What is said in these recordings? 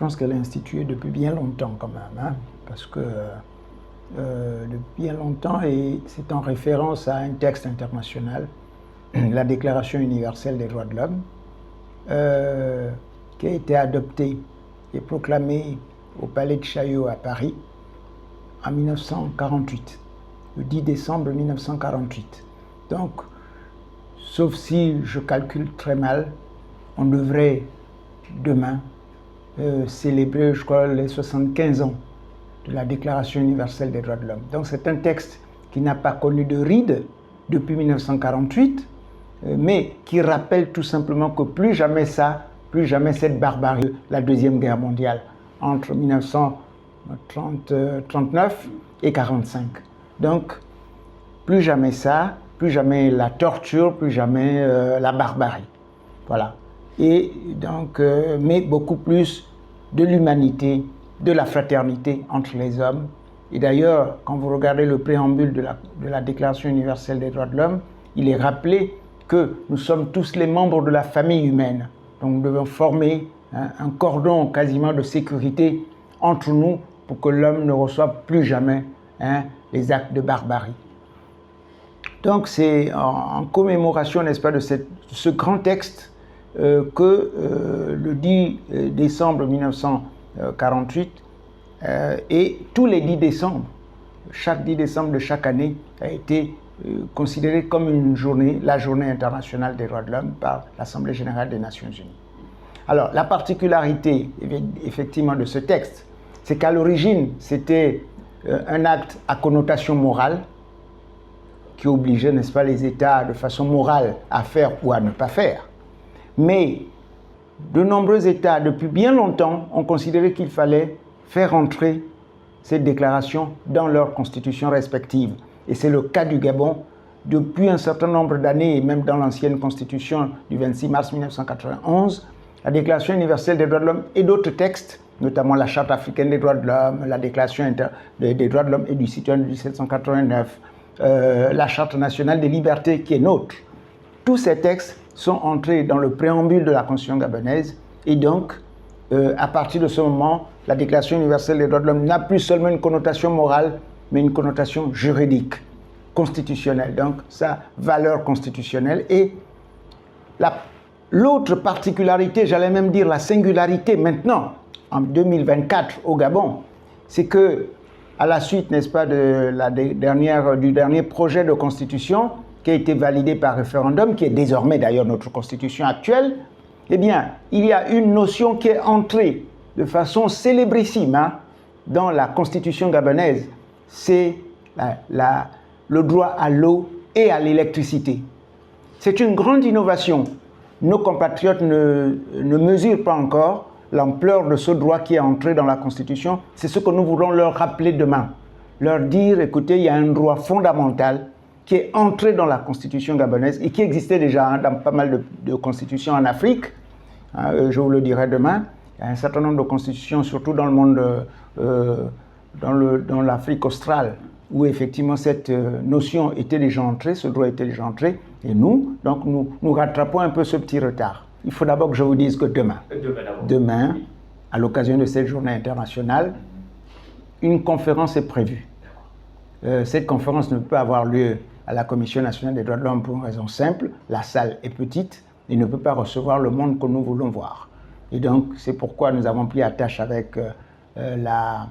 pense qu'elle est instituée depuis bien longtemps quand même, hein, parce que depuis bien longtemps, et c'est en référence à un texte international, la Déclaration universelle des droits de l'homme, qui a été adoptée et proclamée au Palais de Chaillot à Paris en 1948, le 10 décembre 1948. Donc, sauf si je calcule très mal, on devrait demain célébrer, je crois, les 75 ans de la Déclaration universelle des droits de l'homme. Donc c'est un texte qui n'a pas connu de ride depuis 1948, mais qui rappelle tout simplement que plus jamais ça, plus jamais cette barbarie, la Deuxième Guerre mondiale, entre 1939 et 1945. Donc, plus jamais ça, plus jamais la torture, plus jamais la barbarie. Voilà. Et donc, mais beaucoup plus de l'humanité, de la fraternité entre les hommes. Et d'ailleurs, quand vous regardez le préambule de la Déclaration universelle des droits de l'homme, il est rappelé que nous sommes tous les membres de la famille humaine. Donc nous devons former un cordon quasiment de sécurité entre nous pour que l'homme ne reçoive plus jamais les actes de barbarie. Donc c'est en commémoration, n'est-ce pas, de ce grand texte que le 10 décembre 1948 et tous les 10 décembre, chaque 10 décembre de chaque année a été considéré comme une journée, la journée internationale des droits de l'homme par l'Assemblée générale des Nations unies. Alors la particularité effectivement de ce texte, c'est qu'à l'origine c'était un acte à connotation morale qui obligeait, n'est-ce pas, les États de façon morale à faire ou à ne pas faire. Mais de nombreux États, depuis bien longtemps, ont considéré qu'il fallait faire entrer cette déclaration dans leurs constitutions respectives. Et c'est le cas du Gabon depuis un certain nombre d'années, et même dans l'ancienne constitution du 26 mars 1991, la Déclaration universelle des droits de l'homme et d'autres textes, notamment la Charte africaine des droits de l'homme, la Déclaration des droits de l'homme et du citoyen de 1789, la Charte nationale des libertés qui est nôtre. Tous ces textes sont entrés dans le préambule de la Constitution gabonaise et donc, à partir de ce moment, la Déclaration universelle des droits de l'homme n'a plus seulement une connotation morale, mais une connotation juridique, constitutionnelle, donc sa valeur constitutionnelle. Et l'autre particularité, j'allais même dire la singularité maintenant, en 2024 au Gabon, c'est que, à la suite, n'est-ce pas, du dernier projet de constitution qui a été validé par référendum, qui est désormais d'ailleurs notre constitution actuelle, eh bien, il y a une notion qui est entrée de façon célébrissime dans la constitution gabonaise, c'est le droit à l'eau et à l'électricité. C'est une grande innovation. Nos compatriotes ne mesurent pas encore l'ampleur de ce droit qui est entré dans la Constitution. C'est ce que nous voulons leur rappeler demain. Leur dire, écoutez, il y a un droit fondamental qui est entré dans la Constitution gabonaise et qui existait déjà dans pas mal de constitutions en Afrique. Je vous le dirai demain. Il y a un certain nombre de constitutions, surtout dans le monde, dans l'Afrique australe, où effectivement cette notion était déjà entrée, ce droit était déjà entré. Et nous, donc nous rattrapons un peu ce petit retard. Il faut d'abord que je vous dise que demain, à l'occasion de cette journée internationale, une conférence est prévue. Cette conférence ne peut avoir lieu à la Commission nationale des droits de l'homme pour une raison simple. La salle est petite et ne peut pas recevoir le monde que nous voulons voir. Et donc, c'est pourquoi nous avons pris attache avec la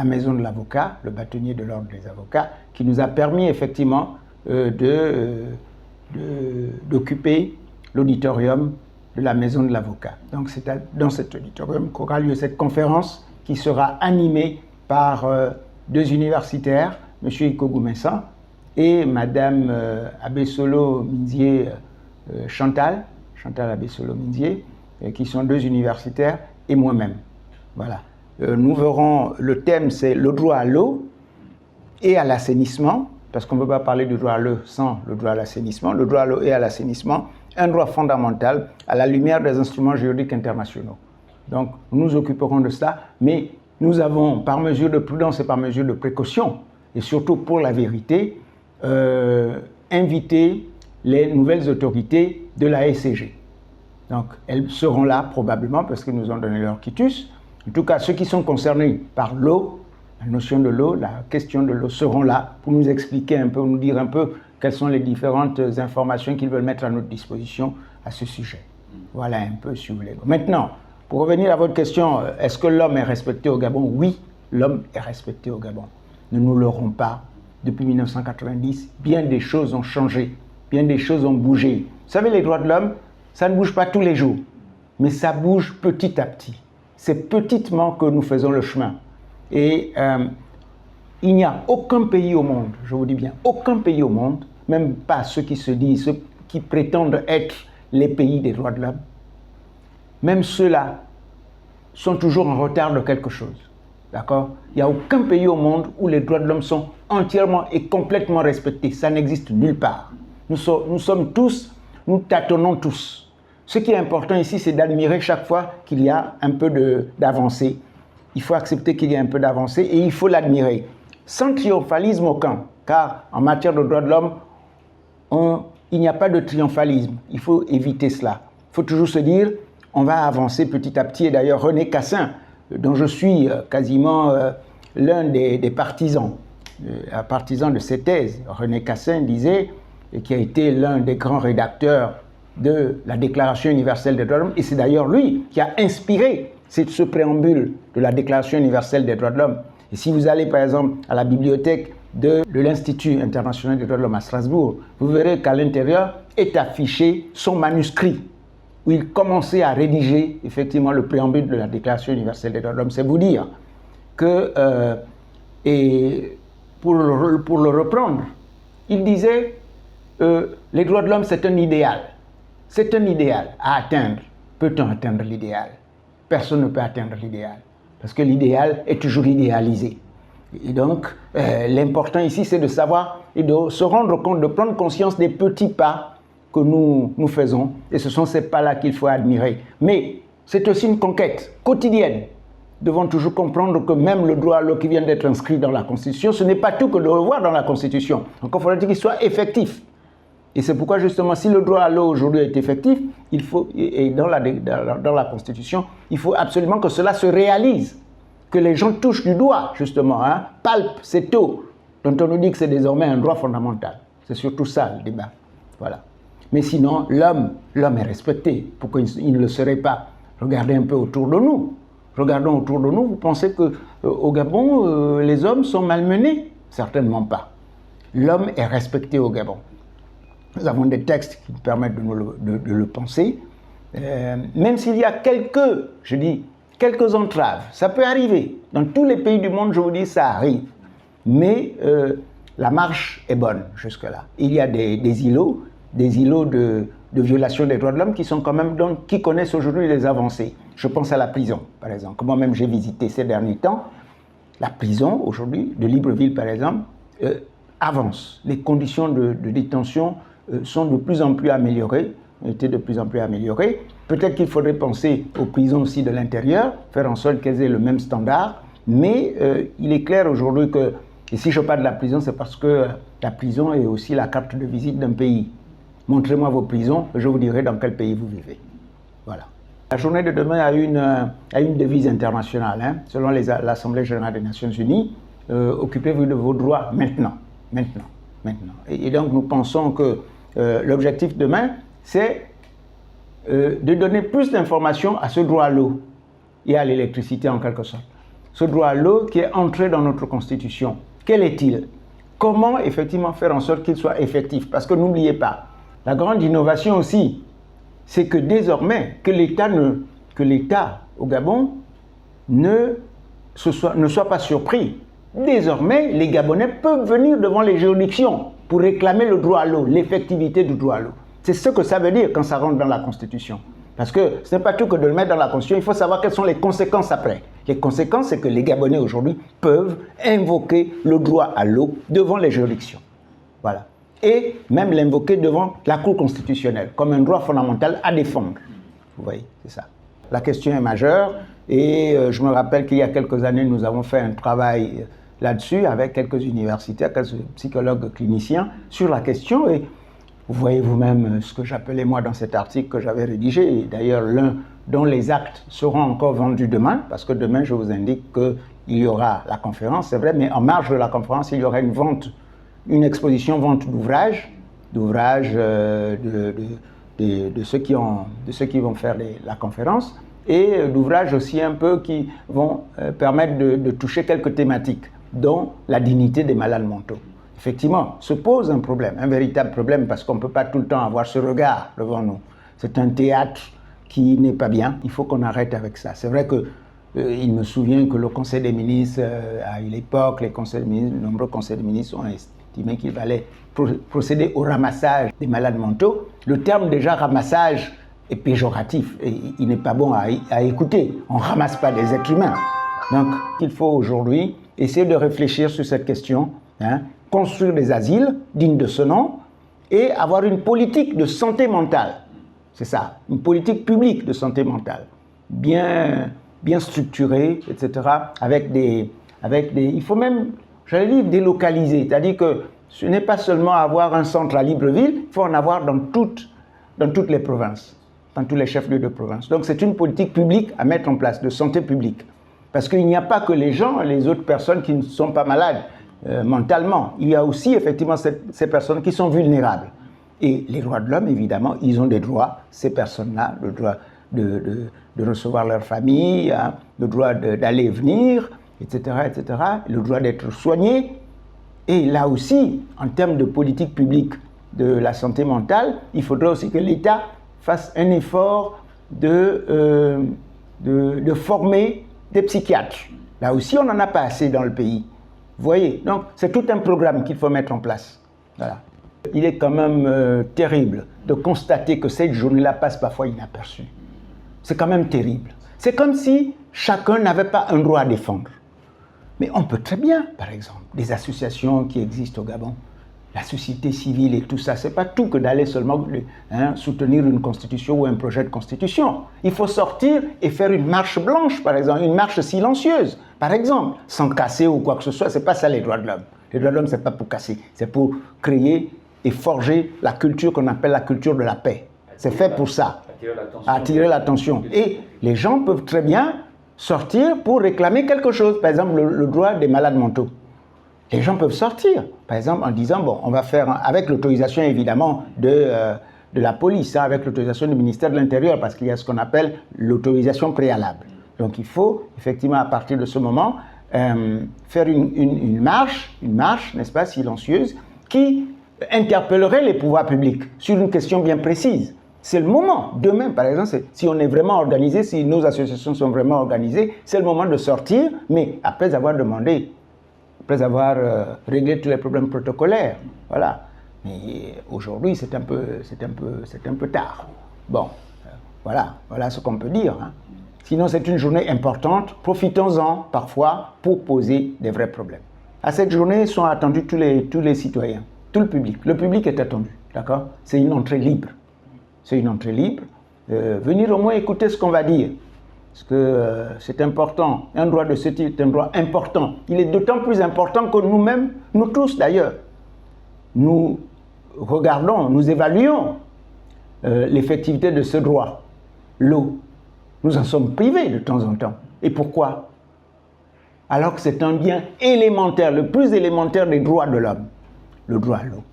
maison de l'avocat, le bâtonnier de l'ordre des avocats, qui nous a permis effectivement d'occuper l'auditorium de la maison de l'avocat. Donc c'est dans cet auditorium qu'aura lieu cette conférence qui sera animée par deux universitaires, M. Ikogu Messan et Mme Abesolo Minzier Chantal Abesolo Minzier, qui sont deux universitaires, et moi-même. Voilà. Nous verrons, le thème c'est le droit à l'eau et à l'assainissement, parce qu'on ne peut pas parler du droit à l'eau sans le droit à l'assainissement. Le droit à l'eau et à l'assainissement, un droit fondamental à la lumière des instruments juridiques internationaux. Donc nous nous occuperons de cela, mais nous avons, par mesure de prudence et par mesure de précaution, et surtout pour la vérité, invité les nouvelles autorités de la SCG. Donc elles seront là probablement parce qu'ils nous ont donné leur quitus. En tout cas, ceux qui sont concernés par l'eau, la notion de l'eau, la question de l'eau, seront là pour nous expliquer un peu, nous dire un peu quelles sont les différentes informations qu'ils veulent mettre à notre disposition à ce sujet. Voilà un peu, si vous voulez. Maintenant, pour revenir à votre question, est-ce que l'homme est respecté au Gabon? Oui, l'homme est respecté au Gabon. Ne nous leurrons pas. Depuis 1990, bien des choses ont changé, bien des choses ont bougé. Vous savez, les droits de l'homme, ça ne bouge pas tous les jours, mais ça bouge petit à petit. C'est petitement que nous faisons le chemin. Et il n'y a aucun pays au monde, je vous dis bien, aucun pays au monde, même pas ceux qui se disent, ceux qui prétendent être les pays des droits de l'homme, même ceux-là sont toujours en retard de quelque chose. D'accord? Il n'y a aucun pays au monde où les droits de l'homme sont entièrement et complètement respectés. Ça n'existe nulle part. Nous sommes tous, nous tâtonnons tous. Ce qui est important ici, c'est d'admirer chaque fois qu'il y a un peu d'avancée. Il faut accepter qu'il y a un peu d'avancée et il faut l'admirer. Sans triomphalisme aucun, car en matière de droits de l'homme, il n'y a pas de triomphalisme. Il faut éviter cela. Il faut toujours se dire, on va avancer petit à petit. Et d'ailleurs, René Cassin, dont je suis quasiment l'un des partisans, un partisan de ces thèses. René Cassin disait, et qui a été l'un des grands rédacteurs de la Déclaration universelle des droits de l'homme, et c'est d'ailleurs lui qui a inspiré ce préambule de la Déclaration universelle des droits de l'homme. Et si vous allez par exemple à la bibliothèque de l'Institut international des droits de l'homme à Strasbourg, vous verrez qu'à l'intérieur est affiché son manuscrit, où il commençait à rédiger effectivement le préambule de la Déclaration universelle des droits de l'homme. C'est vous dire que, et pour le reprendre, il disait les droits de l'homme c'est un idéal. C'est un idéal à atteindre. Peut-on atteindre l'idéal? Personne ne peut atteindre l'idéal, parce que l'idéal est toujours idéalisé. Et donc, l'important ici, c'est de savoir et de se rendre compte, de prendre conscience des petits pas que nous faisons, et ce sont ces pas-là qu'il faut admirer. Mais c'est aussi une conquête quotidienne. Nous devons toujours comprendre que même le droit à l'eau qui vient d'être inscrit dans la Constitution, ce n'est pas tout que de le voir dans la Constitution. Donc il faudrait qu'il soit effectif. Et c'est pourquoi justement, si le droit à l'eau aujourd'hui est effectif, il faut, et dans la Constitution, il faut absolument que cela se réalise, que les gens touchent du doigt, justement, palpent cette eau, dont on nous dit que c'est désormais un droit fondamental. C'est surtout ça le débat. Voilà. Mais sinon, l'homme est respecté. Pourquoi il ne le serait pas? Regardez un peu autour de nous. Regardons autour de nous, vous pensez qu'au Gabon, les hommes sont malmenés? Certainement pas. L'homme est respecté au Gabon. Nous avons des textes qui nous permettent de le penser. Même s'il y a quelques entraves, ça peut arriver. Dans tous les pays du monde, je vous dis, ça arrive. Mais la marche est bonne jusque-là. Il y a des îlots de violation des droits de l'homme qui sont quand même, donc, qui connaissent aujourd'hui les avancées. Je pense à la prison, par exemple, que moi-même j'ai visité ces derniers temps. La prison, aujourd'hui, de Libreville, par exemple, avance. Les conditions de détention sont de plus en plus améliorées, ont été de plus en plus améliorées. Peut-être qu'il faudrait penser aux prisons aussi de l'intérieur, faire en sorte qu'elles aient le même standard, mais il est clair aujourd'hui que, et si je parle de la prison, c'est parce que la prison est aussi la carte de visite d'un pays. Montrez-moi vos prisons, je vous dirai dans quel pays vous vivez. Voilà. La journée de demain a une devise internationale, selon l'Assemblée générale des Nations Unies, occupez-vous de vos droits maintenant. Et donc nous pensons que l'objectif demain, c'est de donner plus d'informations à ce droit à l'eau et à l'électricité en quelque sorte. Ce droit à l'eau qui est entré dans notre Constitution, quel est-il? Comment effectivement faire en sorte qu'il soit effectif? Parce que n'oubliez pas, la grande innovation aussi, c'est que désormais, que l'État au Gabon ne soit pas surpris. Désormais, les Gabonais peuvent venir devant les juridictions pour réclamer le droit à l'eau, l'effectivité du droit à l'eau. C'est ce que ça veut dire quand ça rentre dans la Constitution. Parce que ce n'est pas tout que de le mettre dans la Constitution, il faut savoir quelles sont les conséquences après. Les conséquences, c'est que les Gabonais aujourd'hui peuvent invoquer le droit à l'eau devant les juridictions. Voilà. Et même l'invoquer devant la Cour constitutionnelle, comme un droit fondamental à défendre. Vous voyez, c'est ça. La question est majeure, et je me rappelle qu'il y a quelques années, nous avons fait un travail là-dessus avec quelques universitaires, quelques psychologues cliniciens, sur la question, et vous voyez vous-même ce que j'appelais moi dans cet article que j'avais rédigé, et d'ailleurs l'un dont les actes seront encore vendus demain, parce que demain, je vous indique qu'il y aura la conférence, c'est vrai, mais en marge de la conférence, il y aura une exposition vente d'ouvrages, de ceux qui vont faire la conférence, et d'ouvrages aussi un peu qui vont permettre de toucher quelques thématiques, dont la dignité des malades mentaux. Effectivement, se pose un problème, un véritable problème, parce qu'on ne peut pas tout le temps avoir ce regard devant nous. C'est un théâtre qui n'est pas bien, il faut qu'on arrête avec ça. C'est vrai que il me souvient que le Conseil des ministres, à l'époque, de nombreux conseils des ministres ont estimé qu'il fallait procéder au ramassage des malades mentaux. Le terme déjà ramassage est péjoratif et il n'est pas bon à écouter. On ne ramasse pas des êtres humains. Donc il faut aujourd'hui essayer de réfléchir sur cette question, hein, construire des asiles dignes de ce nom et avoir une politique de santé mentale. C'est ça, une politique publique de santé mentale, bien structurée, etc., il faut même, j'allais dire, délocaliser, c'est-à-dire que ce n'est pas seulement avoir un centre à Libreville, il faut en avoir dans toutes les provinces, dans tous les chefs-lieux de province. Donc c'est une politique publique à mettre en place, de santé publique. Parce qu'il n'y a pas que les autres personnes qui ne sont pas malades mentalement. Il y a aussi effectivement ces personnes qui sont vulnérables. Et les droits de l'homme, évidemment, ils ont des droits, ces personnes-là, le droit de recevoir leur famille, hein, le droit d'aller et venir, etc., le droit d'être soigné. Et là aussi, en termes de politique publique de la santé mentale, il faudrait aussi que l'État fasse un effort de former des psychiatres. Là aussi, on n'en a pas assez dans le pays. Vous voyez, donc c'est tout un programme qu'il faut mettre en place. Voilà. Il est quand même terrible de constater que cette journée-là passe parfois inaperçue. C'est quand même terrible. C'est comme si chacun n'avait pas un droit à défendre. Mais on peut très bien, par exemple, des associations qui existent au Gabon, la société civile et tout ça, c'est pas tout que d'aller seulement soutenir une constitution ou un projet de constitution. Il faut sortir et faire une marche blanche, par exemple, une marche silencieuse, par exemple, sans casser ou quoi que ce soit. C'est pas ça les droits de l'homme. Les droits de l'homme, c'est pas pour casser, c'est pour créer et forger la culture qu'on appelle la culture de la paix. C'est fait pour ça, attirer l'attention. Et les gens peuvent très bien sortir pour réclamer quelque chose, par exemple le droit des malades mentaux. Les gens peuvent sortir, par exemple en disant, bon, on va faire, avec l'autorisation évidemment de la police, hein, avec l'autorisation du ministère de l'Intérieur, parce qu'il y a ce qu'on appelle l'autorisation préalable. Donc il faut effectivement à partir de ce moment faire une marche, n'est-ce pas, silencieuse, qui interpellerait les pouvoirs publics sur une question bien précise. C'est le moment, demain par exemple, si on est vraiment organisé, si nos associations sont vraiment organisées, c'est le moment de sortir, mais après avoir demandé, après avoir réglé tous les problèmes protocolaires. Voilà. Mais aujourd'hui, c'est un peu tard. Bon, voilà ce qu'on peut dire. Hein. Sinon, c'est une journée importante. Profitons-en parfois pour poser des vrais problèmes. À cette journée sont attendus tous les citoyens, tout le public. Le public est attendu, d'accord? C'est une entrée libre. C'est une entrée libre. Venir au moins écouter ce qu'on va dire. Parce que c'est important. Un droit de ce type est un droit important. Il est d'autant plus important que nous-mêmes, nous tous d'ailleurs, nous regardons, nous évaluons l'effectivité de ce droit. L'eau. Nous en sommes privés de temps en temps. Et pourquoi? Alors que c'est un bien élémentaire, le plus élémentaire des droits de l'homme. Le droit à l'eau.